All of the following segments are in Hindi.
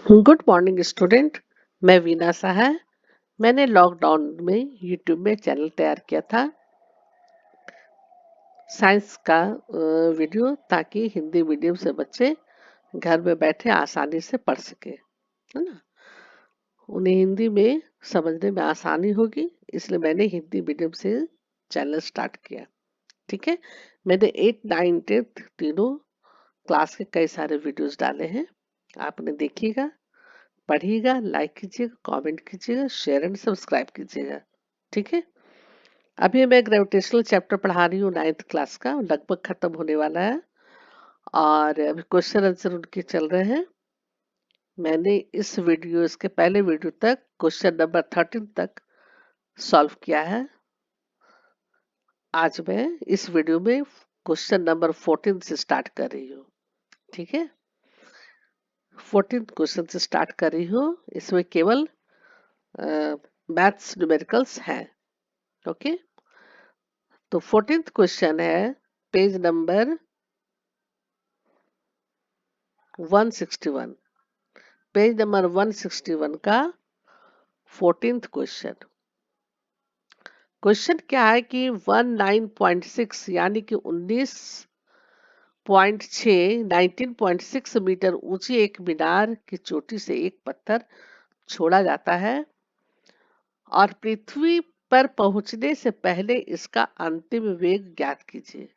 Good morning student. मैं वीना साहा। मैंने लॉकडाउन में यूट्यूब में चैनल तैयार किया था साइंस का वीडियो, ताकि हिंदी मीडियम से बच्चे घर में बैठे आसानी से पढ़ सके, है ना। उन्हें हिंदी में समझने में आसानी होगी, इसलिए मैंने हिंदी मीडियम से चैनल स्टार्ट किया। ठीक है, मैंने 8, 9, 10 तीनों क्लास के कई सारे वीडियोस डाले हैं। आपने देखिएगा, पढ़िएगा, लाइक कीजिएगा, कमेंट कीजिएगा, शेयर एंड सब्सक्राइब कीजिएगा। ठीक है, अभी मैं ग्रेविटेशनल चैप्टर पढ़ा रही हूँ 9th क्लास का, लगभग खत्म होने वाला है और अभी क्वेश्चन आंसर उनके चल रहे हैं। मैंने इसके पहले वीडियो तक क्वेश्चन नंबर 13 तक सॉल्व किया है। आज मैं इस वीडियो में क्वेश्चन नंबर 14 से स्टार्ट कर रही हूँ। ठीक है, 14th क्वेश्चन से स्टार्ट कर रही हूँ। इसमें केवल मैथ्स न्यूमेरिकल्स हैं। ओके, तो 14th क्वेश्चन है पेज नंबर 161। पेज नंबर 161 का 14th क्वेश्चन। क्वेश्चन क्या है कि 19.6 यानी कि 19.6 मीटर ऊंची एक मीनार की चोटी से एक पत्थर छोड़ा जाता है और पृथ्वी पर पहुंचने से पहले इसका अंतिम वेग ज्ञात कीजिए।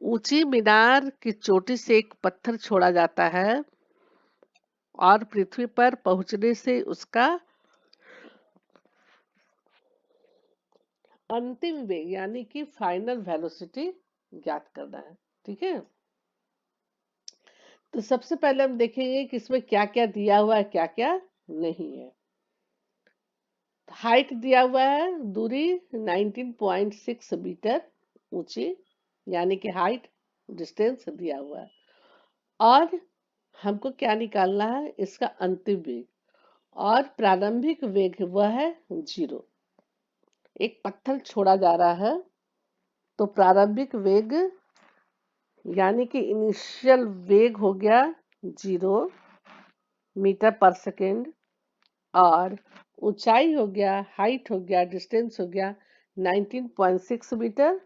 ऊंची मीनार की चोटी से एक पत्थर छोड़ा जाता है और पृथ्वी पर पहुंचने से उसका अंतिम वेग यानी कि फाइनल वेलोसिटी ज्ञात करना है। ठीक है, तो सबसे पहले हम देखेंगे कि इसमें क्या क्या दिया हुआ है, क्या क्या नहीं है। हाइट दिया हुआ है, दूरी 19.6 मीटर ऊंची, यानी कि हाइट डिस्टेंस दिया हुआ है। और हमको क्या निकालना है, इसका अंतिम वेग, और प्रारंभिक वेग वह है 0। एक पत्थर छोड़ा जा रहा है, तो प्रारंभिक वेग यानी कि इनिशियल वेग हो गया 0 मीटर पर सेकेंड, और ऊंचाई हो गया, हाइट हो गया, डिस्टेंस हो गया 19.6 मीटर,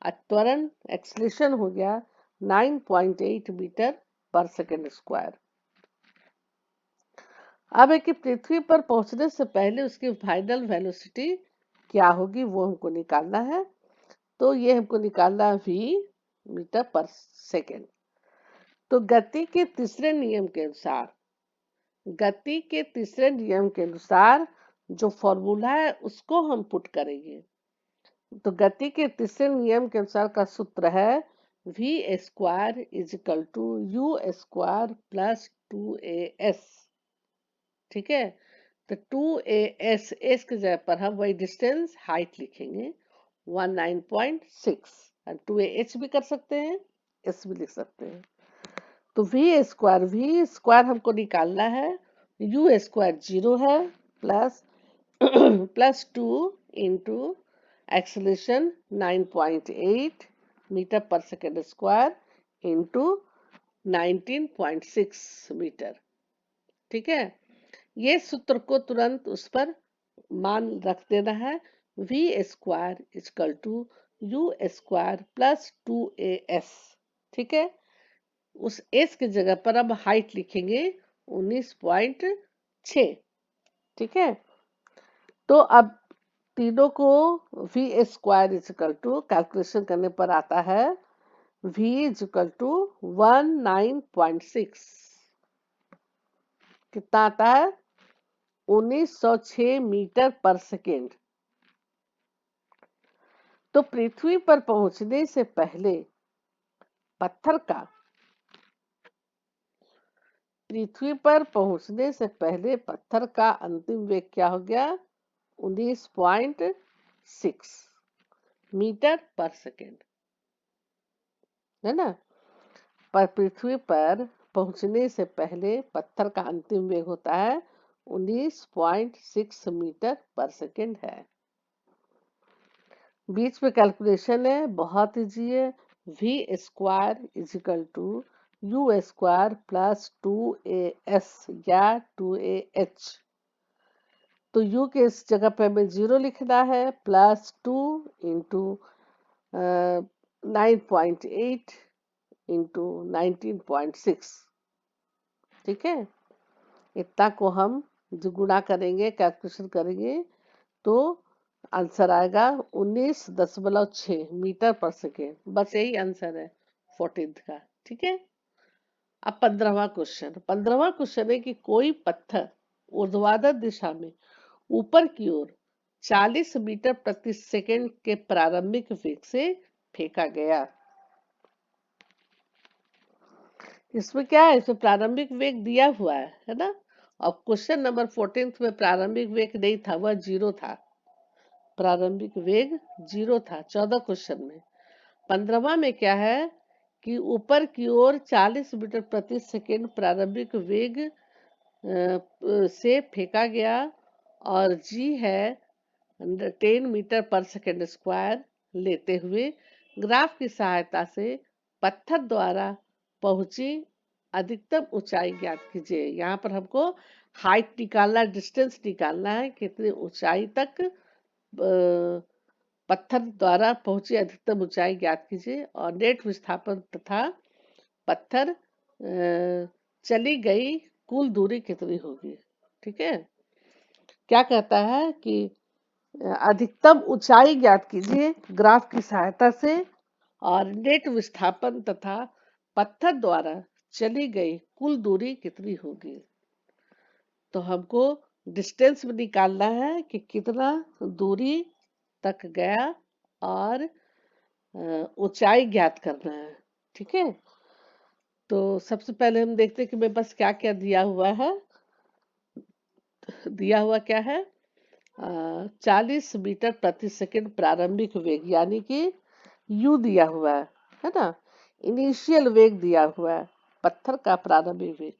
और त्वरण एक्सलेशन हो गया 9.8 मीटर पर सेकेंड स्क्वायर। अब है कि पृथ्वी पर पहुंचने से पहले उसकी फाइनल वेलोसिटी क्या होगी, वो हमको निकालना है। तो ये हमको निकालना है v मीटर पर सेकेंड। तो गति के तीसरे नियम के अनुसार जो फॉर्मूला है उसको हम पुट करेंगे। तो गति के तीसरे नियम के अनुसार का सूत्र है v square is equal to u square plus 2as। ठीक है, तो 2as, एस की जगह पर हम वही डिस्टेंस हाइट लिखेंगे 19.6, और 2ah भी कर सकते हैं, एस भी लिख सकते हैं। तो v स्क्वायर हमको निकालना है, यू स्क्वायर 0 है, plus plus 2 into acceleration 9.8 metre per second square into 19.6 metre. ठीक है, ये सूत्र को तुरंत उस पर मान रख देना है, v square equal to u square plus 2as। ठीक है, उस s की जगह पर अब हाइट लिखेंगे 19.6। ठीक है, तो अब तीनों को v square equal to calculation करने पर आता है v इक्वल टू 19.6, कितना आता है 1906 मीटर पर सेकेंड। तो पृथ्वी पर पहुंचने से पहले पत्थर का अंतिम वेग क्या हो गया, 19.6 मीटर पर सेकेंड, है ना। पर पृथ्वी पर पहुंचने से पहले पत्थर का अंतिम वेग होता है 19.6 मीटर पर सेकेंड है। बीच में कैलकुलेशन है, बहुत इजी है। v square is equal to u square plus 2as या 2ah। तो u के इस जगह पे हमें 0 लिखना है, प्लस 2 इंटू 9.8 इंटू 19.6। ठीक है, इतना को हम जो गुणा करेंगे, कैलकुलेशन करेंगे, तो आंसर आएगा 19.6 मीटर पर सेकेंड। बस यही आंसर है 14th का। ठीक है, अब 15वां क्वेश्चन है कि कोई पत्थर ऊर्ध्वाधर दिशा में ऊपर की ओर 40 मीटर प्रति सेकंड के प्रारंभिक वेग से फेंका गया। इसमें क्या है, इसमें प्रारंभिक वेग दिया हुआ है ना। अब क्वेश्चन नंबर 14 में प्रारंभिक वेग नहीं था, वह 0 था। प्रारंभिक वेग 0 था 14 क्वेश्चन में। 15वां में क्या है कि ऊपर की ओर 40 मीटर प्रति सेकंड प्रारंभिक वेग से फेंका गया, और जी है 10 मीटर पर सेकंड स्क्वायर लेते हुए ग्राफ की सहायता से पत्थर द्वारा पहुंची अधिकतम ऊंचाई ज्ञात कीजिए। यहाँ पर हमको हाइट निकालना, डिस्टेंस निकालना है, कितनी ऊंचाई तक पत्थर द्वारा पहुंची अधिकतम ऊंचाई ज्ञात कीजिए, और नेट विस्थापन तथा पत्थर चली गई कुल दूरी कितनी होगी। ठीक है, क्या कहता है कि अधिकतम ऊंचाई ज्ञात कीजिए ग्राफ की सहायता से, और नेट विस्थापन तथा पत्थर द्वारा चली गई कुल दूरी कितनी होगी। तो हमको डिस्टेंस में निकालना है कि कितना दूरी तक गया, और ऊंचाई ज्ञात करना है। ठीक है, तो सबसे पहले हम देखते हैं कि मेरे पास क्या क्या दिया हुआ है। दिया हुआ क्या है, 40 मीटर प्रति सेकंड प्रारंभिक वेग, यानी कि u दिया हुआ है ना। इनिशियल वेग दिया हुआ है, पत्थर का प्रारंभिक वेग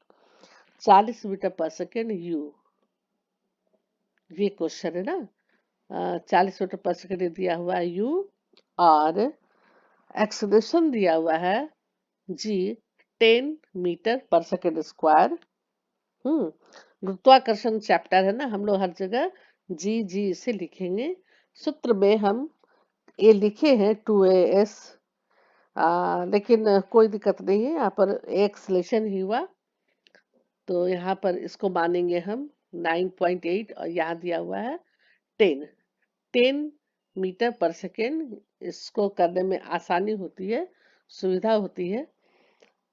40 मीटर पर सेकंड u। ये क्वेश्चन है ना, 40 मीटर पर सेकंड दिया हुआ है u, और एक्सेलरेशन दिया हुआ है g 10 मीटर पर सेकंड स्क्वायर। गुरुत्वाकर्षण चैप्टर है ना, हम लोग हर जगह जी से लिखेंगे। सूत्र में हम ये लिखे हैं 2as, लेकिन कोई दिक्कत नहीं है, यहाँ पर एक्सलेशन ही हुआ, तो यहाँ पर इसको मानेंगे हम 9.8, और यहाँ दिया हुआ है 10 मीटर पर सेकेंड। इसको करने में आसानी होती है, सुविधा होती है।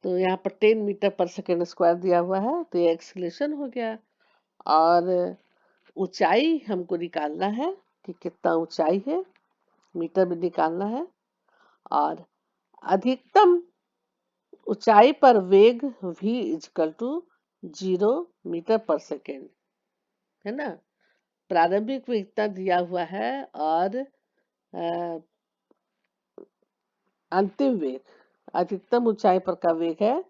तो यहाँ पर 10 मीटर पर सेकेंड स्क्वायर दिया हुआ है, तो ये एक्सलेशन हो गया। और ऊंचाई हमको निकालना है कि कितना ऊंचाई है, मीटर में निकालना है। और अधिकतम ऊंचाई पर वेग v is equal to 0 metre per second है ना। प्रारंभिक वेग इतना दिया हुआ है, और अंतिम वेग, अधिकतम ऊंचाई पर का वेग है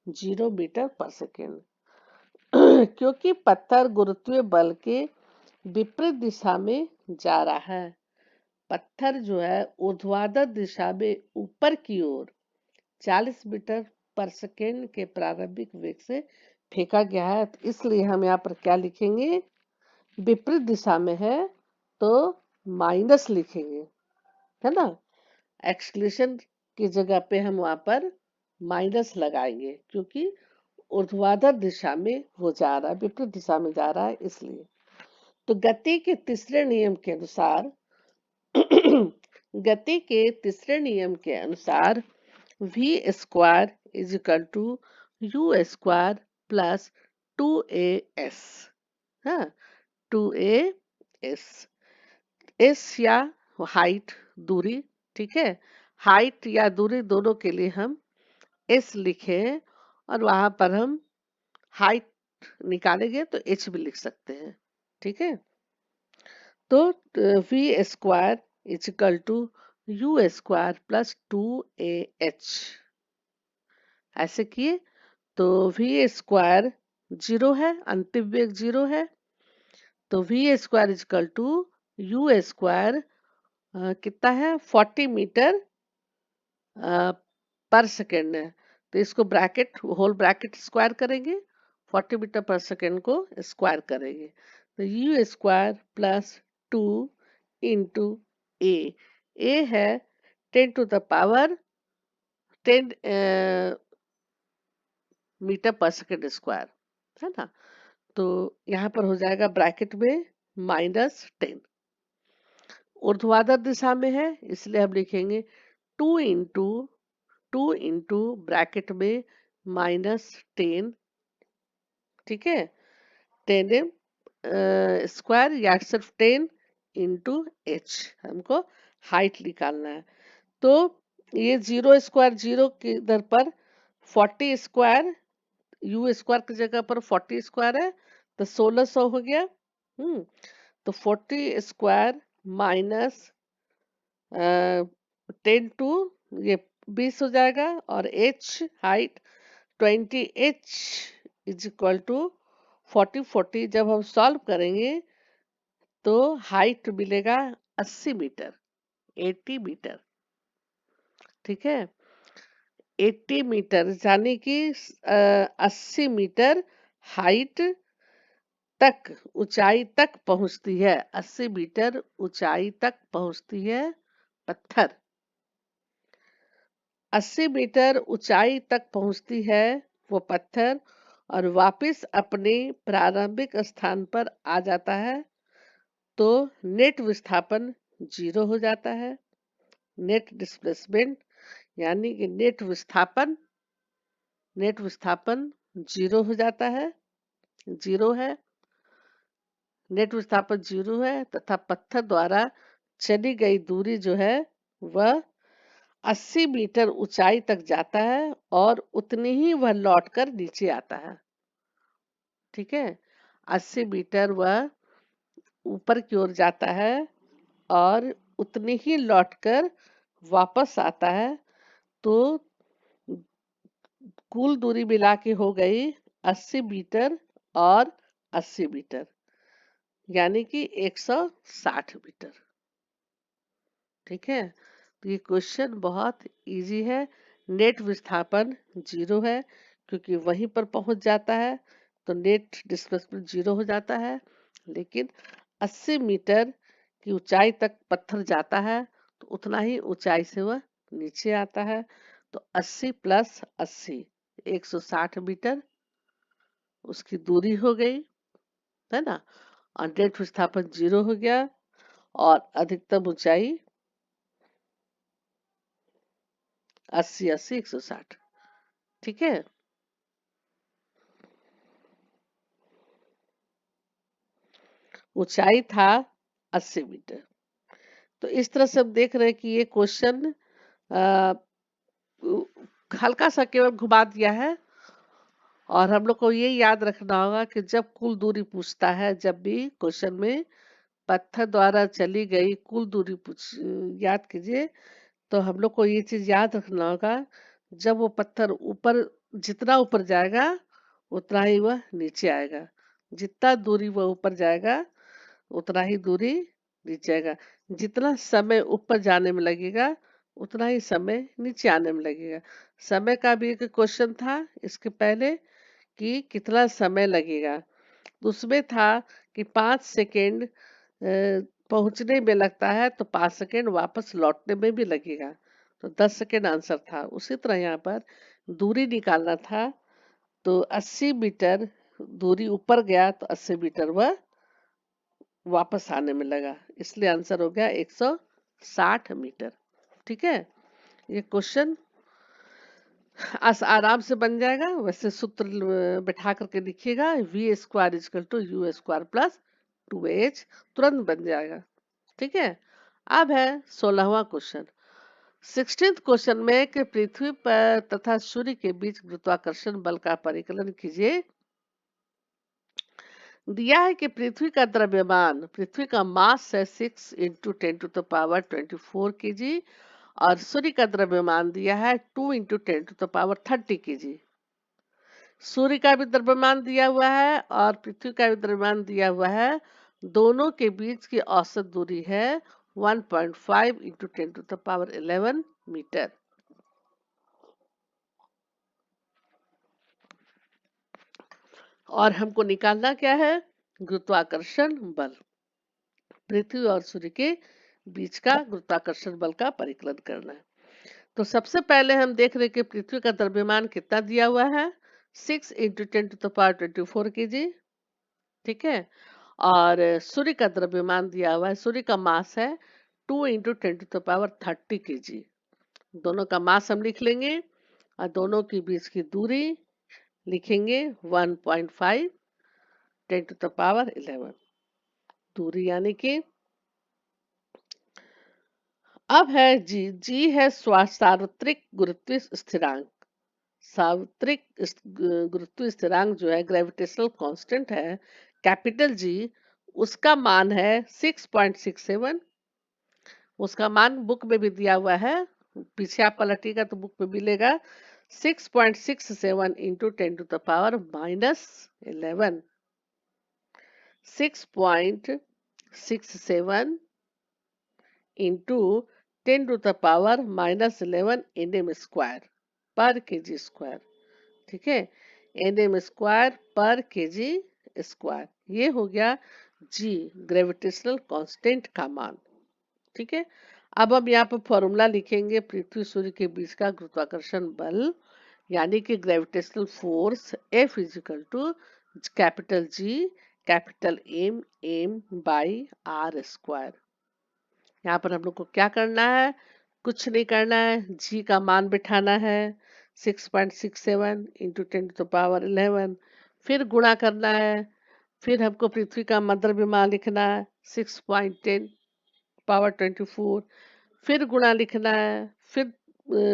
0 मीटर पर सेकेंड। क्योंकि पत्थर गुरुत्वीय बल के विपरीत दिशा में जा रहा है, पत्थर जो है ऊर्ध्वाधर दिशा में ऊपर की ओर 40 मीटर पर सेकेंड के प्रारंभिक वेग से फेंका गया है, तो इसलिए हम यहाँ पर क्या लिखेंगे, विपरीत दिशा में है तो माइनस लिखेंगे, है ना। एक्सलेशन की जगह पे हम वहां पर माइनस लगाएंगे, क्योंकि ऊर्ध्वाधर दिशा में वो जा रहा है, विपरीत दिशा में जा रहा है, इसलिए। तो गति के तीसरे नियम के अनुसार गति के तीसरे नियम के अनुसार v square is equal to u square plus 2as। हाँ, 2as, एस या हाइट दूरी। ठीक है, हाइट या दूरी दोनों के लिए हम एस लिखे हैं, और वहां पर हम हाइट निकालेंगे तो एच भी लिख सकते हैं। ठीक है, तो v square is equal to u square plus 2ah ऐसे किए, तो v स्क्वायर 0 है, अंतिम वेग 0 है, तो v square is equal to u square कितना है 40 मीटर पर सेकेंड है, तो इसको ब्रैकेट होल ब्रैकेट स्क्वायर करेंगे, 40 मीटर पर सेकेंड को स्क्वायर करेंगे, तो यू स्क्वायर प्लस 2 इंटू ए है 10 to the power 10 metre per second square, है ना। तो यहाँ पर हो जाएगा ब्रैकेट में -10, ऊर्ध्वाधर दिशा में है इसलिए हम लिखेंगे 2 इंटू ब्रैकेट में -10, ठीक है, 10 स्क्वायर या सिर्फ 10 इंटू h, हमको हाइट निकालना है। तो ये 0 स्क्वायर 0 के इधर पर 40 स्क्वायर, यू स्क्वायर की जगह पर 40 स्क्वायर है तो 1600 हो गया। तो 40 स्क्वायर माइनस 10 टू ये 20 हो जाएगा, और h height 20h is equal to 40 जब हम सॉल्व करेंगे तो हाइट मिलेगा 80 मीटर, 80 मीटर, ठीक है, 80 मीटर यानी कि 80 मीटर हाइट तक, ऊंचाई तक पहुंचती है, 80 मीटर ऊंचाई तक पहुंचती है पत्थर, 80 मीटर ऊंचाई तक पहुंचती है वो पत्थर, और वापस अपने प्रारंभिक स्थान पर आ जाता है, तो नेट विस्थापन 0 हो जाता है, नेट डिस्प्लेसमेंट यानी कि नेट विस्थापन 0 हो जाता है, 0 है, नेट विस्थापन 0 है, तथा पत्थर द्वारा चली गई दूरी जो है वह 80 मीटर ऊंचाई तक जाता है, और उतनी ही वह लौटकर नीचे आता है, ठीक है, 80 मीटर वह ऊपर की ओर जाता है और उतनी ही लौटकर वापस आता है, तो कुल दूरी मिला के हो गई 80 मीटर और 80 मीटर यानी कि 160 मीटर, ठीक है। तो ये क्वेश्चन बहुत इजी है, नेट विस्थापन 0 है क्योंकि वहीं पर पहुंच जाता है, तो नेट डिस्प्लेसमेंट 0 हो जाता है, लेकिन 80 मीटर की ऊंचाई तक पत्थर जाता है तो उतना ही ऊंचाई से वह नीचे आता है, तो 80 प्लस 80 160 मीटर उसकी दूरी हो गई, है ना, और नेट विस्थापन 0 हो गया, और अधिकतम ऊंचाई 80 80 160, ठीक है। ऊंचाई था 80 मीटर। तो इस तरह से हम देख रहे हैं कि ये क्वेश्चन हल्का सा केवल घुमा दिया है, और हम लोग को ये याद रखना होगा कि जब कुल दूरी पूछता है, जब भी क्वेश्चन में पत्थर द्वारा चली गई कुल दूरी पूछ याद कीजिए, तो हम लोग को ये चीज याद रखना होगा, जब वो पत्थर ऊपर, जितना ऊपर जाएगा उतना ही वह नीचे आएगा, जितना दूरी वह ऊपर जाएगा उतना ही दूरी नीचे आएगा, जितना समय ऊपर जाने में लगेगा उतना ही समय नीचे आने में लगेगा। समय का भी एक क्वेश्चन था इसके पहले कि कितना समय लगेगा, तो उसमें था कि 5 सेकेंड पहुंचने में लगता है, तो 5 सेकेंड वापस लौटने में भी लगेगा, तो 10 सेकेंड आंसर था। उसी तरह यहाँ पर दूरी निकालना था, तो 80 मीटर दूरी ऊपर गया तो 80 मीटर वह वापस आने में लगा, इसलिए आंसर हो गया 160 मीटर, ठीक है। ये क्वेश्चन आराम से बन जाएगा, वैसे सूत्र बैठा करके लिखिएगा, v square is equal to u square plus 2h, तुरंत बन जाएगा, ठीक है। अब है 16वां क्वेश्चन। 16th क्वेश्चन में कि पृथ्वी पर तथा सूर्य के बीच गुरुत्वाकर्षण बल का परिकलन कीजिए। दिया है कि पृथ्वी का द्रव्यमान, पृथ्वी का मास है 6 into 10 to the power 24 kg, और सूर्य का द्रव्यमान दिया है 2 into 10 to the power 30 kg. सूर्य का भी द्रव्यमान दिया हुआ है और पृथ्वी का भी द्रव्यमान दिया हुआ है, दोनों के बीच की औसत दूरी है 1.5 into 10 to the power 11 metre. और हमको निकालना क्या है? गुरुत्वाकर्षण बल। पृथ्वी और सूर्य के बीच का गुरुत्वाकर्षण बल का परिकलन करना है। तो सबसे पहले हम देख रहे हैं कि पृथ्वी का द्रव्यमान कितना दिया हुआ है, 6 इंटू 10⁻24 kg। ठीक है। और सूर्य का द्रव्यमान दिया हुआ है, सूर्य का मास है 2 इंटू 10⁻30 kg। दोनों का मास हम लिख लेंगे और दोनों के बीच की दूरी लिखेंगे 1.5 10⁻11 दूरी, यानी कि अब है जी। जी है सार्वत्रिक गुरुत्व स्थिरांक। सार्वत्रिक गुरुत्व स्थिरांक जो है, ग्रेविटेशनल कांस्टेंट है, कैपिटल जी, उसका मान है 6.67। उसका मान बुक में भी दिया हुआ है, पीछे आप पलटिएगा तो बुक में मिलेगा 6.67 इंटू 10⁻11। 6.67 इंटू 10⁻11 एनएम स्क्वायर पर केजी स्क्वायर। ठीक है, एनएम स्क्वायर पर केजी स्क्वायर। ये हो गया जी, ग्रेविटेशनल कांस्टेंट का मान। ठीक है। अब हम यहाँ पर फॉर्मूला लिखेंगे पृथ्वी सूर्य के बीच का गुरुत्वाकर्षण बल, यानी कि gravitational force F is equal to capital G capital M m by r square. यहाँ पर हम लोग को क्या करना है? कुछ नहीं करना है, जी का मान बिठाना है 6.67 इंटू 10⁻11, फिर गुणा करना है, फिर हमको पृथ्वी का द्रव्यमान लिखना है 6.10 पावर 24, फिर गुणा लिखना है, फिर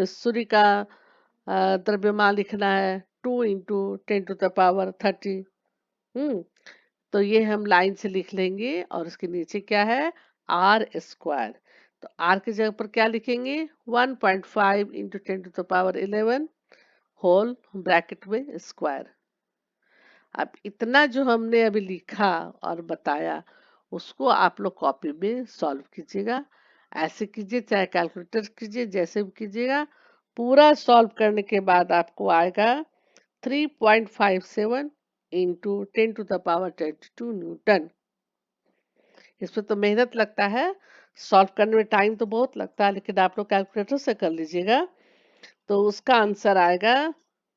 सूर्य का द्रव्यमान लिखना है 2 इंटू 10⁻30। तो ये हम लाइन से लिख लेंगे और उसके नीचे क्या है? Are square. तो आर की जगह पर क्या लिखेंगे? 1.5 इंटू 10⁻11 होल ब्रैकेट में स्क्वायर। अब इतना जो हमने अभी लिखा और बताया, उसको आप लोग कॉपी में सॉल्व कीजिएगा। ऐसे कीजिए, चाहे कैलकुलेटर कीजिए, जैसे भी कीजिएगा। पूरा सॉल्व करने के बाद आपको आएगा 3.57 इंटू 10⁻22 न्यूटन। इसमें तो मेहनत लगता है, सॉल्व करने में टाइम तो बहुत लगता है, लेकिन आप लोग कैलकुलेटर से कर लीजिएगा तो उसका आंसर आएगा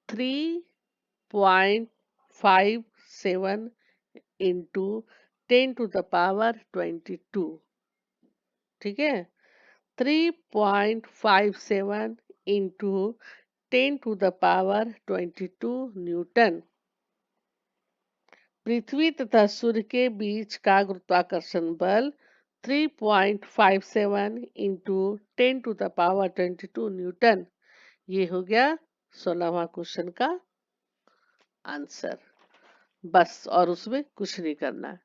3.57 इंटू 10⁻22। ठीक है, 3.57 इंटू 10⁻22 न्यूटन। पृथ्वी तथा सूर्य के बीच का गुरुत्वाकर्षण बल 3.57 इंटू 10⁻22 न्यूटन। ये हो गया 16वां क्वेश्चन का आंसर। बस, और उसमें कुछ नहीं करना है।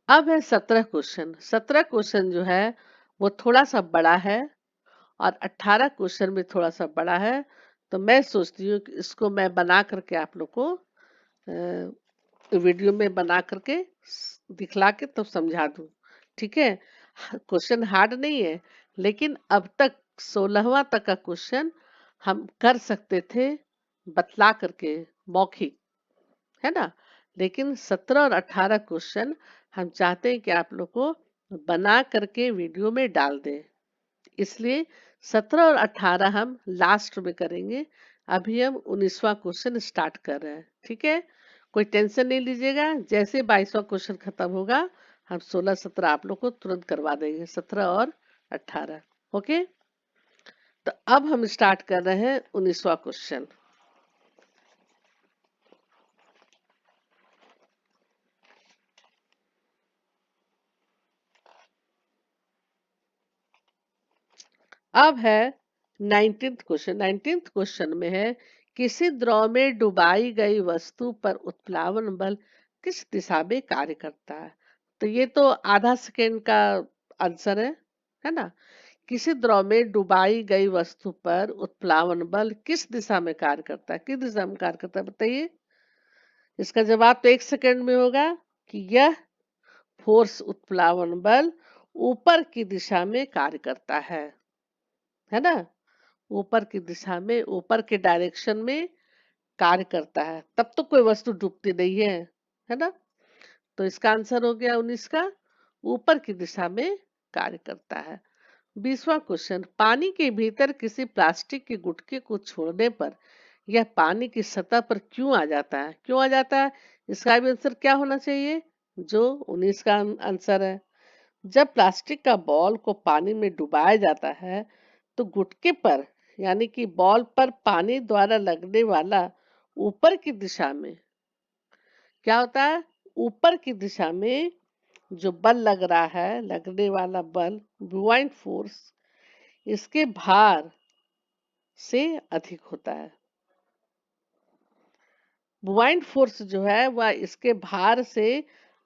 अब है 17 क्वेश्चन। 17 क्वेश्चन जो है वो थोड़ा सा बड़ा है और 18 क्वेश्चन में थोड़ा सा बड़ा है। तो मैं सोचती हूँ कि इसको मैं बना करके आप लोग को वीडियो में बना करके दिखला के तो समझा दूं। ठीक है, क्वेश्चन हार्ड नहीं है, लेकिन अब तक 16वां तक का क्वेश्चन हम कर सकते थे बतला करके, मौखिक, है ना। लेकिन 17 और 18 क्वेश्चन हम चाहते हैं कि आप लोग को बना करके वीडियो में डाल दें, इसलिए 17 और 18 हम लास्ट में करेंगे। अभी हम 19वां क्वेश्चन स्टार्ट कर रहे हैं। ठीक है, कोई टेंशन नहीं लीजिएगा। जैसे 22वां क्वेश्चन खत्म होगा, हम 16 17 आप लोग को तुरंत करवा देंगे, 17 और 18। ओके, तो अब हम स्टार्ट कर रहे हैं 19वां क्वेश्चन। अब है 19th क्वेश्चन। 19th क्वेश्चन में है, किसी द्रव में डुबाई गई वस्तु पर उत्प्लावन बल किस दिशा में कार्य करता है? तो ये तो आधा सेकेंड का आंसर है ना। किसी द्रव में डुबाई गई वस्तु पर उत्प्लावन बल किस दिशा में कार्य करता है? किस दिशा में कार्य करता है बताइए। इसका जवाब तो 1 सेकेंड में होगा कि यह फोर्स उत्प्लावन बल ऊपर की दिशा में कार्य करता है ना। ऊपर की दिशा में, ऊपर के डायरेक्शन में कार्य करता है, तब तो कोई वस्तु डूबती नहीं है ना। तो इसका आंसर हो गया 19 का, ऊपर की दिशा में कार्य करता है। 20वां क्वेश्चन, पानी के भीतर किसी प्लास्टिक के गुटके को छोड़ने पर यह पानी की सतह पर क्यों आ जाता है? क्यों आ जाता है? इसका भी आंसर क्या होना चाहिए? जो 19 का आंसर है। जब प्लास्टिक का बॉल को पानी में डुबाया जाता है तो गुटके पर यानी कि बॉल पर पानी द्वारा लगने वाला ऊपर की दिशा में क्या होता है? ऊपर की दिशा में जो बल लग रहा है, लगने वाला बल, बुआइंट फोर्स, इसके भार से अधिक होता है। बुआइंट फोर्स जो है वह इसके भार से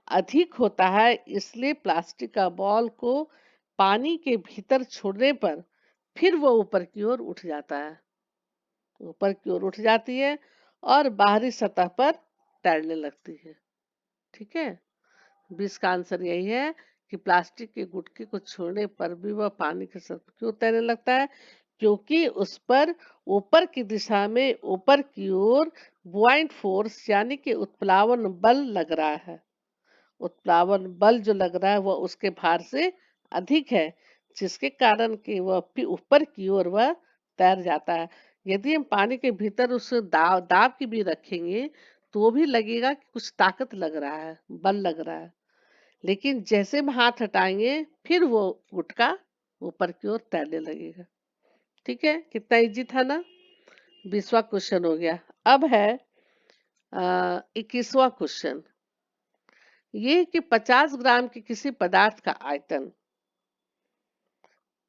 अधिक होता है, इसलिए प्लास्टिक का बॉल को पानी के भीतर छोड़ने पर फिर वो ऊपर की ओर उठ जाता है, ऊपर की ओर उठ जाती है और बाहरी सतह पर तैरने लगती है। ठीक है, 20 का आंसर यही है कि प्लास्टिक के गुटके को छोड़ने पर भी वह पानी के सतह क्यों तैरने लगता है? क्योंकि उस पर ऊपर की दिशा में ऊपर की ओर बुआइंट फोर्स यानी कि उत्प्लावन बल लग रहा है। उत्प्लावन बल जो लग रहा है वह उसके भार से अधिक है, जिसके कारण कि वह फिर ऊपर की ओर वह तैर जाता है। यदि हम पानी के भीतर उस दाब दाब की भी रखेंगे तो भी लगेगा कि कुछ ताकत लग रहा है, बल लग रहा है, लेकिन जैसे हम हाथ हटाएंगे फिर वो गुटका ऊपर की ओर तैरने लगेगा। ठीक है, कितना इजी था ना। 20वां क्वेश्चन हो गया। अब है 21वां क्वेश्चन। ये कि 50 ग्राम के किसी पदार्थ का आयतन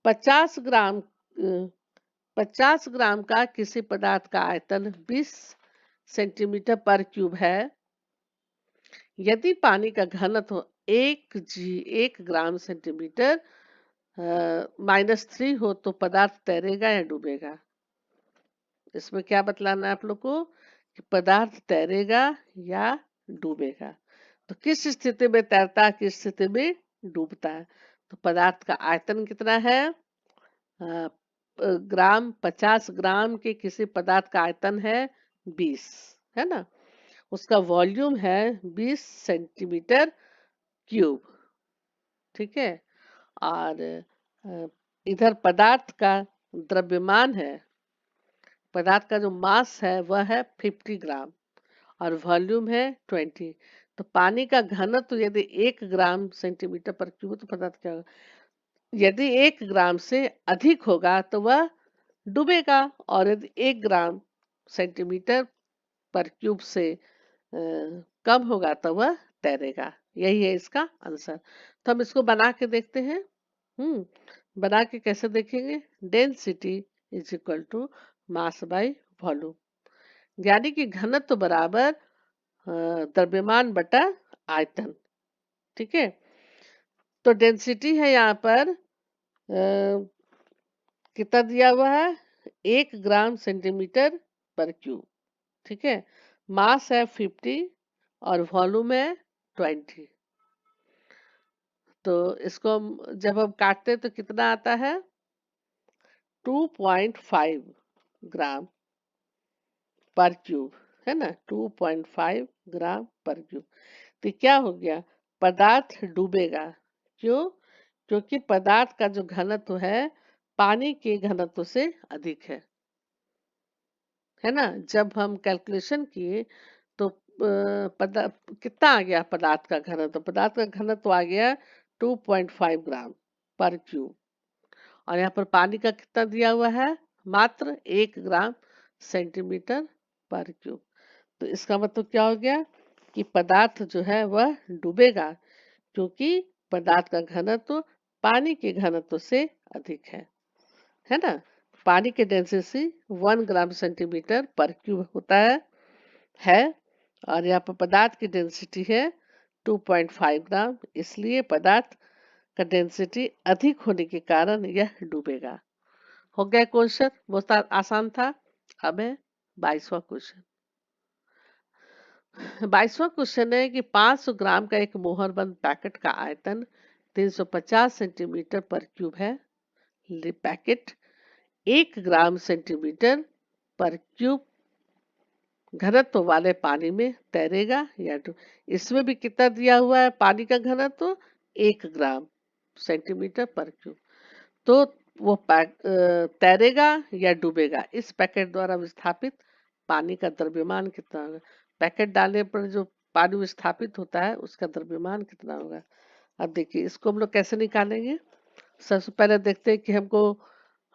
50 ग्राम 50 ग्राम का किसी पदार्थ का आयतन 20 सेंटीमीटर पर क्यूब है। यदि पानी का घनत्व 1 ग्राम सेंटीमीटर -3 हो तो पदार्थ तैरेगा या डूबेगा? इसमें क्या बतलाना है आप लोग को कि पदार्थ तैरेगा या डूबेगा। तो किस स्थिति में तैरता है, किस स्थिति में डूबता है? तो पदार्थ का आयतन कितना है? अ, 50 ग्राम के किसी पदार्थ का आयतन है 20, है ना। उसका वॉल्यूम है 20 सेंटीमीटर क्यूब। ठीक है, और इधर पदार्थ का द्रव्यमान है, पदार्थ का जो मास है वह है 50 ग्राम और वॉल्यूम है 20। तो पानी का घनत्व यदि 1 ग्राम सेंटीमीटर पर क्यूब तो पदार्थ क्या होगा? यदि 1 ग्राम से अधिक होगा तो वह डूबेगा, और यदि 1 ग्राम सेंटीमीटर पर क्यूब से कम होगा तो वह तैरेगा। यही है इसका आंसर। तो हम इसको बना के देखते हैं। बना के कैसे देखेंगे? Density is equal to mass by volume, यानी कि घनत्व बराबर द्रव्यमान बटा आयतन। ठीक है, तो डेंसिटी है यहाँ पर कितना दिया हुआ है? 1 ग्राम सेंटीमीटर पर क्यूब। ठीक है, मास है 50 और वॉल्यूम है 20। तो इसको जब हम काटते हैं तो कितना आता है? 2.5 ग्राम पर क्यूब, है ना, 2.5 ग्राम पर क्यूब। तो क्या हो गया? पदार्थ डूबेगा। क्यों? क्योंकि पदार्थ का जो घनत्व है पानी के घनत्व से अधिक है ना। जब हम कैलकुलेशन किए तो कितना आ गया पदार्थ का घनत्व? पदार्थ का घनत्व आ गया 2.5 ग्राम पर क्यूब, और यहाँ पर पानी का कितना दिया हुआ है? मात्र 1 ग्राम सेंटीमीटर पर क्यूब। तो इसका मतलब क्या हो गया कि पदार्थ जो है वह डूबेगा, क्योंकि पदार्थ का घनत्व पानी के घनत्व से अधिक है ना। पानी की डेंसिटी 1 ग्राम सेंटीमीटर पर क्यूब होता है, और यहाँ पर पदार्थ की डेंसिटी है 2.5 ग्राम, इसलिए पदार्थ का डेंसिटी अधिक होने के कारण यह डूबेगा। हो गया क्वेश्चन, बहुत आसान था। अब है 22वां क्वेश्चन। 22वां क्वेश्चन है कि 500 ग्राम का एक मोहरबंद पैकेट का आयतन 350 सेंटीमीटर पर क्यूब है। पैकेट 1 ग्राम सेंटीमीटर पर क्यूब घनत्व वाले पानी में तैरेगा या इसमें भी कितना दिया हुआ है पानी का घनत्व 1 ग्राम सेंटीमीटर पर क्यूब। तो वो तैरेगा या डूबेगा, इस पैकेट द्वारा विस्थापित पानी का द्रव्यमान कितना होगा। पैकेट डालने पर जो पानी विस्थापित होता है उसका द्रव्यमान कितना होगा। अब देखिए इसको हम लोग कैसे निकालेंगे। सबसे पहले देखते हैं कि हमको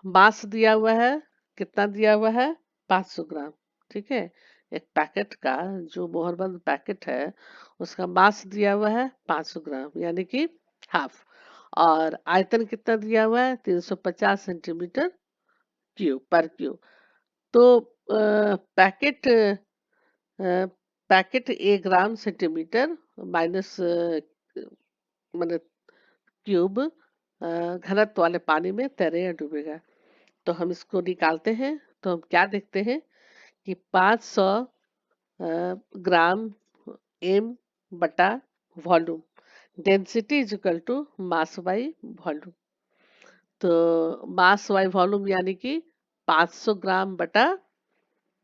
मास दिया हुआ है, कितना दिया हुआ है 500 ग्राम। ठीक है, एक पैकेट का जो मोहरबंद पैकेट है उसका मास दिया हुआ है 500 ग्राम यानी कि हाफ, और आयतन कितना दिया हुआ है 350 सेंटीमीटर क्यूब पर क्यूब। तो packet packet 1 gram centimetre minus मतलब क्यूब घनत्व वाले पानी में तैरे या डूबेगा। तो हम इसको निकालते हैं तो हम क्या देखते हैं कि 500 ग्राम एम बटा volume, density is equal to mass by volume. तो मास बाई वॉल्यूम यानी कि 500 ग्राम बटा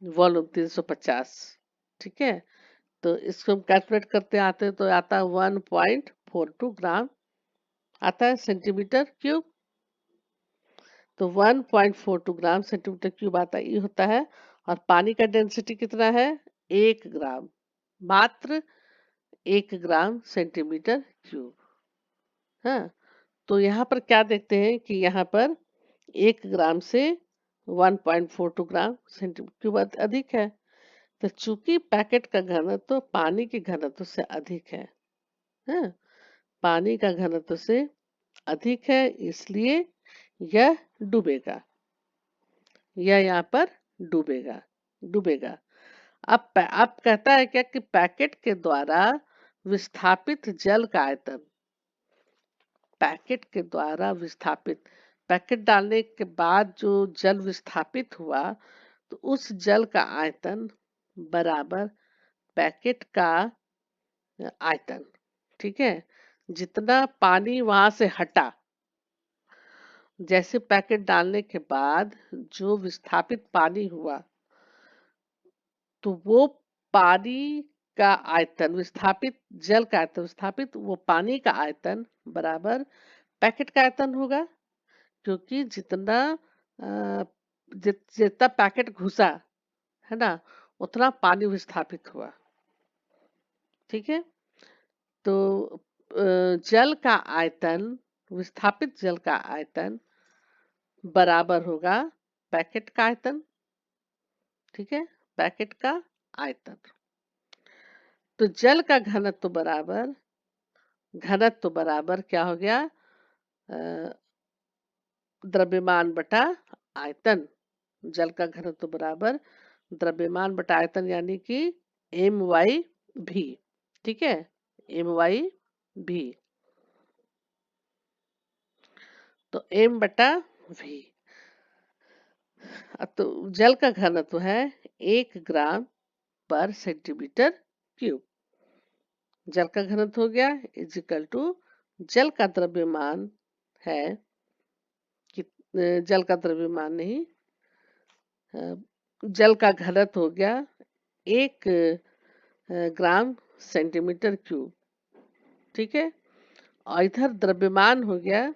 वॉल्यूम 350। ठीक है, तो इसको हम कैलकुलेट करते आते हैं तो आता है 1.42 ग्राम आता है सेंटीमीटर क्यूब। तो 1.42 ग्राम सेंटीमीटर क्यूब आता है, ये होता है। और पानी का डेंसिटी कितना है 1 ग्राम, मात्र 1 ग्राम सेंटीमीटर क्यूब। हाँ, तो यहाँ पर क्या देखते हैं कि यहाँ पर 1 ग्राम से 1.42 ग्राम सेंटीमीटर क्यूब अधिक है। तो चूंकि पैकेट का घनत्व तो पानी के घनत्व से अधिक है, हाँ, पानी का घनत्व से अधिक है, इसलिए यह डूबेगा, यह यहाँ पर डूबेगा डूबेगा। अब कहता है क्या कि पैकेट के द्वारा विस्थापित जल का आयतन, पैकेट के द्वारा विस्थापित, पैकेट डालने के बाद जो जल विस्थापित हुआ तो उस जल का आयतन बराबर पैकेट का आयतन। ठीक है, जितना पानी वहां से हटा, जैसे पैकेट डालने के बाद जो विस्थापित पानी हुआ तो वो पानी का आयतन, विस्थापित जल का आयतन, विस्थापित वो पानी का आयतन बराबर पैकेट का आयतन होगा। क्योंकि जितना जितना पैकेट घुसा है ना उतना पानी विस्थापित हुआ। ठीक है, तो जल का आयतन, विस्थापित जल का आयतन बराबर होगा पैकेट का आयतन। ठीक है, पैकेट का आयतन। तो जल का घनत्व बराबर क्या हो गया, द्रव्यमान बटा आयतन। जल का घनत्व बराबर द्रव्यमान बटा आयतन यानी कि एम वाई भी। ठीक है, एम वाई भी, तो एम बटा भी। तो जल का घनत्व है 1 ग्राम पर सेंटीमीटर क्यूब। जल का घनत्व हो गया इज इक्वल टू जल का द्रव्यमान है कि जल का द्रव्यमान नहीं, जल का घनत्व हो गया 1 ग्राम सेंटीमीटर क्यूब। ठीक है, और इधर द्रव्यमान हो गया,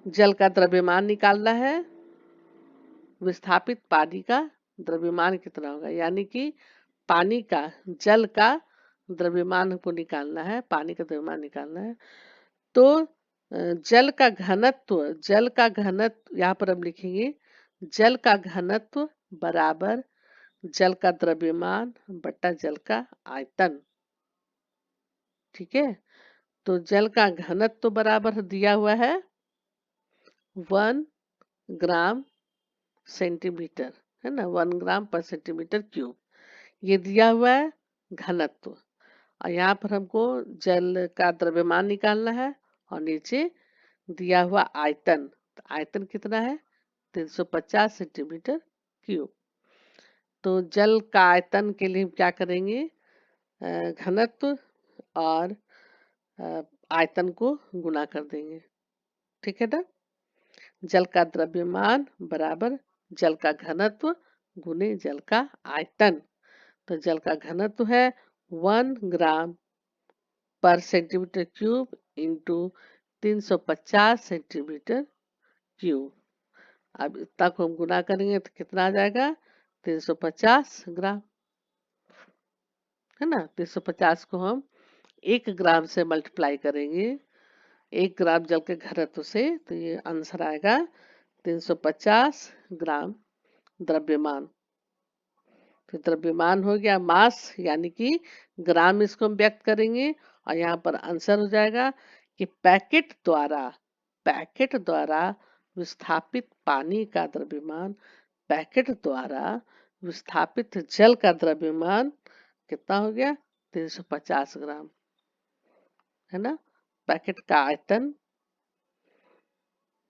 जल का द्रव्यमान निकालना है, विस्थापित पानी का द्रव्यमान कितना होगा, यानी कि पानी का, जल का द्रव्यमान हमको निकालना है, पानी का द्रव्यमान निकालना है। तो जल का घनत्व यहाँ पर हम लिखेंगे जल का घनत्व बराबर जल का द्रव्यमान बटा जल का आयतन। ठीक है, तो जल का घनत्व बराबर दिया हुआ है 1 ग्राम सेंटीमीटर, है ना, 1 ग्राम पर सेंटीमीटर क्यूब, ये दिया हुआ है घनत्व। और यहाँ पर हमको जल का द्रव्यमान निकालना है और नीचे दिया हुआ आयतन, तो आयतन कितना है 350 सेंटीमीटर क्यूब। तो जल का आयतन के लिए हम क्या करेंगे, घनत्व और आयतन को गुणा कर देंगे। ठीक है ना, जल का द्रव्यमान बराबर जल का घनत्व गुने जल का आयतन। तो जल का घनत्व है 1 ग्राम पर centimetre cube into 350 centimetre cube. अब इतना को हम गुना करेंगे तो कितना आ जाएगा? 350 ग्राम, है ना। 350 को हम 1 ग्राम से मल्टीप्लाई करेंगे, 1 ग्राम जल के घनत्व से, तो ये आंसर आएगा 350 ग्राम द्रव्यमान। तो द्रव्यमान हो गया मास, यानी कि ग्राम इसको हम व्यक्त करेंगे, और यहाँ पर आंसर हो जाएगा कि पैकेट द्वारा विस्थापित पानी का द्रव्यमान, पैकेट द्वारा विस्थापित जल का द्रव्यमान कितना हो गया? 350 ग्राम, है ना। पैकेट का आयतन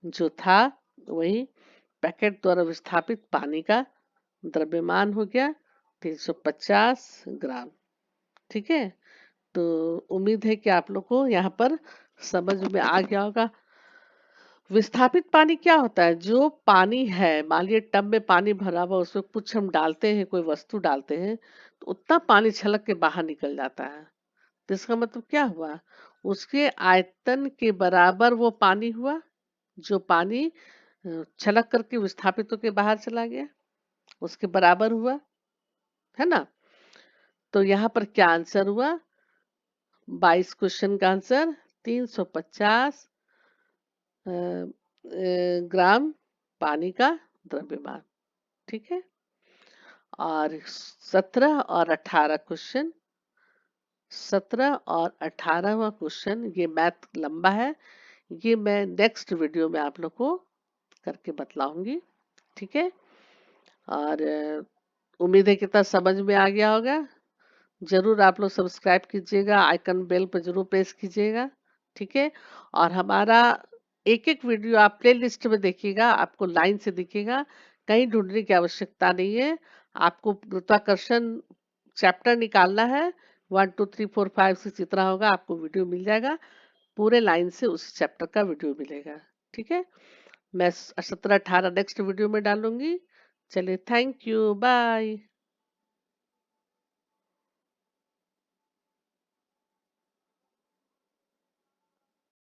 जो था वही पैकेट द्वारा विस्थापित पानी का द्रव्यमान हो गया 350 ग्राम। ठीक है, तो उम्मीद है कि आप लोग को यहाँ पर समझ में आ गया होगा। विस्थापित पानी क्या होता है? जो पानी है, मान लीजिए टब में पानी भरा हुआ, उसमें कुछ हम डालते हैं, कोई वस्तु डालते हैं, तो उतना पानी छलक के बाहर निकल जाता है। तो इसका मतलब क्या हुआ? उसके आयतन के बराबर वो पानी हुआ, जो पानी छलक करके विस्थापित होकर बाहर चला गया, उसके बराबर हुआ, है ना। तो यहाँ पर क्या आंसर हुआ? 22 क्वेश्चन का आंसर 350 ग्राम पानी का द्रव्यमान। ठीक है, और 17 और 18 क्वेश्चन, 17 और 18वां क्वेश्चन, ये मैथ लंबा है, ये मैं नेक्स्ट वीडियो में आप लोग को करके बतलाऊंगी। ठीक है, और उम्मीद है कितना समझ में आ गया होगा। जरूर आप लोग सब्सक्राइब कीजिएगा, आइकन बेल पर जरूर प्रेस कीजिएगा। ठीक है, और हमारा एक एक वीडियो आप प्ले लिस्ट में देखिएगा, आपको लाइन से दिखेगा, कहीं ढूंढने की आवश्यकता नहीं है। आपको गुरुत्वाकर्षण चैप्टर निकालना है, 1 2 3 4 5 6 जितना होगा आपको वीडियो मिल जाएगा, पूरे लाइन से उस चैप्टर का वीडियो मिलेगा। ठीक है, मैं 17 18 नेक्स्ट वीडियो में डालूंगी। चलिए, थैंक यू, बाय।